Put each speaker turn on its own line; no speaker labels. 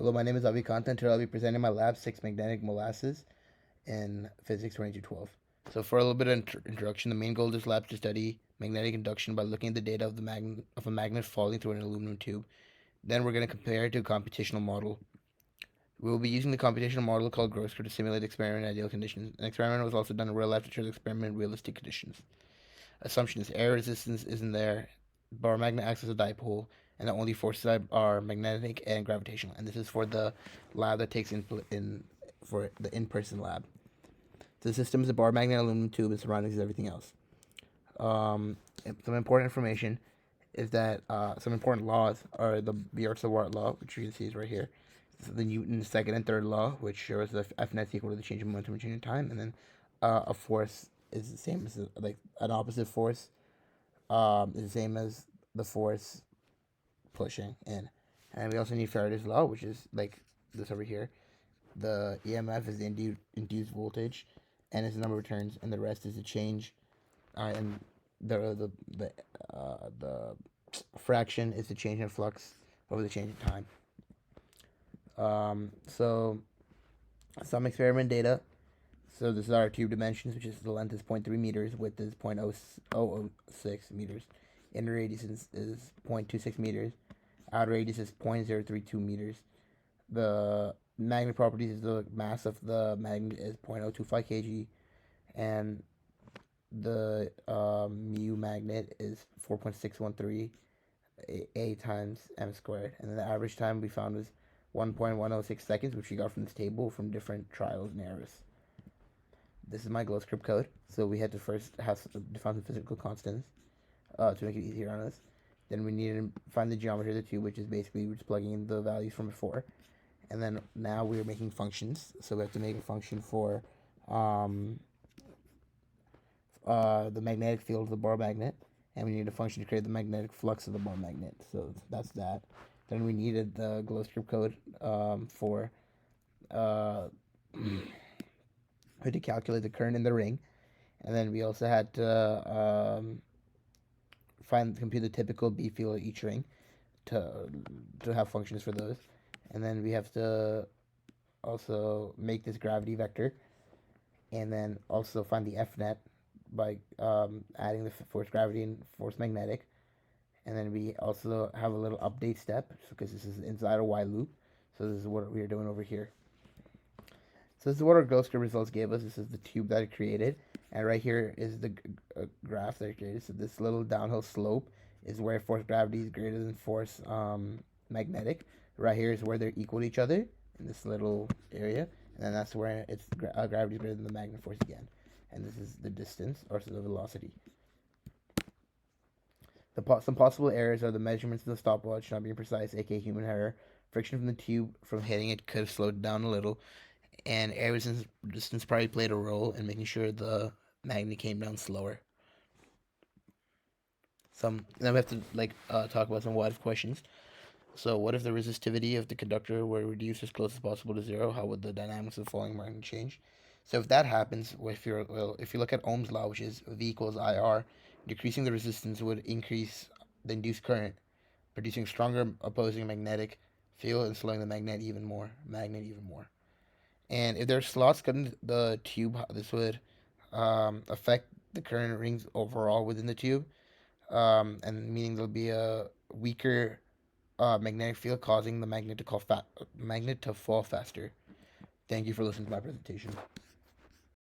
Hello, my name is Avi Kantha, and today I'll be presenting my lab 6 magnetic molasses in Physics 2212. So for a little bit of introduction, the main goal of this lab is to study magnetic induction by looking at the data of a magnet falling through an aluminum tube. Then we're going to compare it to a computational model. We will be using the computational model called Grossker to simulate the experiment in ideal conditions. An experiment was also done in real life to show the experiment in realistic conditions. Assumption is air resistance isn't there, bar magnet acts as a dipole, and the only forces are magnetic and gravitational. And this is for the lab that takes in for the in-person lab. The system is a bar magnet aluminum tube, and surroundings is everything else. Some important information is that some important laws are the Biot-Savart law, which you can see is right here. So the Newton's second and third law, which shows that F net is equal to the change of momentum and change in time, and then a force is the same as like an opposite force is the same as the force pushing in. And we also need Faraday's law, which is like this over here. The EMF is the induced voltage, and its number of turns, and the rest is the change, and the fraction is the change in flux over the change in time. So some experiment data. So this is our tube dimensions, which is the length is 0.3 meters, width is 0.006 meters, inner radius is 0.26 meters, outer radius is 0.032 meters. The magnet properties is the mass of the magnet is 0.025 kg, and the mu magnet is 4.613 a times m squared, and then the average time we found was 1.106 seconds, which we got from this table from different trials and errors. This is my glow script code, so we had to first define some physical constants to make it easier on us. Then we needed to find the geometry of the tube, which is basically we're just plugging in the values from before. And then now we're making functions, so we have to make a function for the magnetic field of the bar magnet, and we need a function to create the magnetic flux of the bar magnet. So that's that. Then we needed the glow script code for we had to calculate the current in the ring, and then we also had to compute the typical B field of each ring to have functions for those, and then we have to also make this gravity vector, and then also find the F net by adding the force gravity and force magnetic, and then we also have a little update step because this is inside a while loop. So this is what we are doing over here. So this is what our glow script results gave us. This is the tube that it created, and right here is the graph that it created. So this little downhill slope is where force gravity is greater than force magnetic. Right here is where they're equal to each other in this little area, and then that's where it's gravity is greater than the magnet force again. And this is the distance, or the velocity. Some possible errors are the measurements of the stopwatch not being precise, aka human error. Friction from the tube from hitting it could have slowed it down a little, and air resistance probably played a role in making sure the magnet came down slower. Now we have to talk about some what if questions. So what if the resistivity of the conductor were reduced as close as possible to zero? How would the dynamics of the falling magnet change? So if that happens, if you look at Ohm's law, which is V equals IR, decreasing the resistance would increase the induced current, producing stronger opposing magnetic field and slowing the magnet even more. And if there are slots cut in the tube, this would affect the current rings overall within the tube, and meaning there'll be a weaker magnetic field causing the magnet to fall faster. Thank you for listening to my presentation.